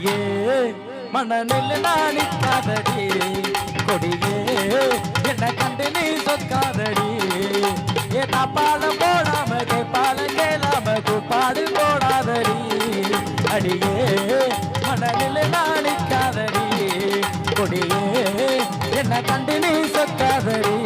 அடியே மணலில் நாணிக்காதடி கொடியே என்ன கண்டு நீ சொக்காதடி ஏ தாப்பாலம் போடாம கேப்பாலம் கேளாம கூப்பாடு போடாதடி அடியே மணலில் நாணிக்காதடி கொடியே என்ன கண்டு நீ சொக்காதடி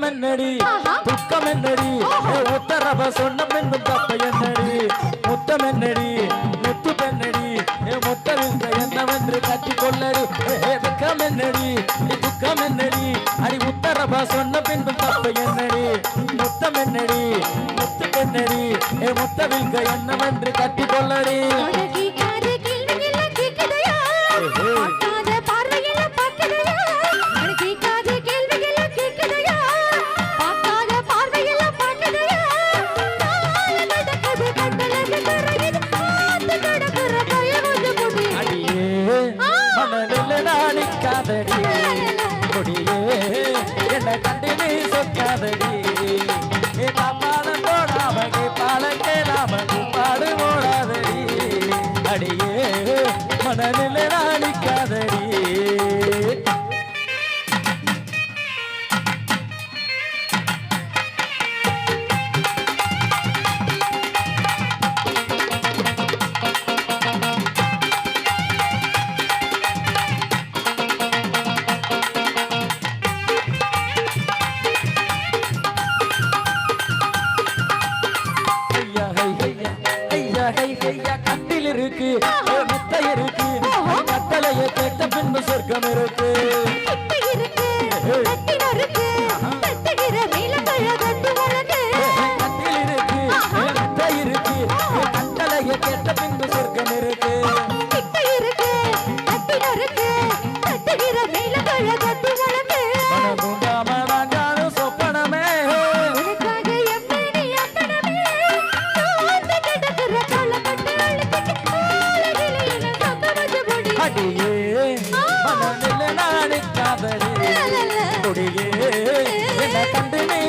என்னடி துக்கம் என்னடி உத்தரவ சொன்ன பெண்ணும் தப்ப என்னடி முத்தம் என்னடி முத்து பெண்ணடி முத்தவிந்த என்னவென்று கட்டி கொள்ளடி துக்கம் என்னடி துக்கம் என்னடி அடி உத்தரவ சொன்ன பெண்ணும் தப்ப என்னடி முத்தம் என்னடி முத்து பெண்ணடி முத்தவிந்த என்னவென்று கட்டி கொள்ளடி கொடியே என்ன கண்டு நீ சொக்காதடி பாலம் போடாம பாலம் கேளாம பாடு போடாதடி அடியே மணலில் நாணிக்காதடி கட்டில் இருக்கு முத்தை இருக்கு கட்டளைய கேட்ட பின்பு சொர்க்கம் இருக்கு கட்டில் இருக்கு முத்தை இருக்கு கட்டளைய கேட்ட பின்பு சொர்க்கம் இருக்கு மணலில் நாணிக்காதடி கொடியே என்ன கண்டு நீ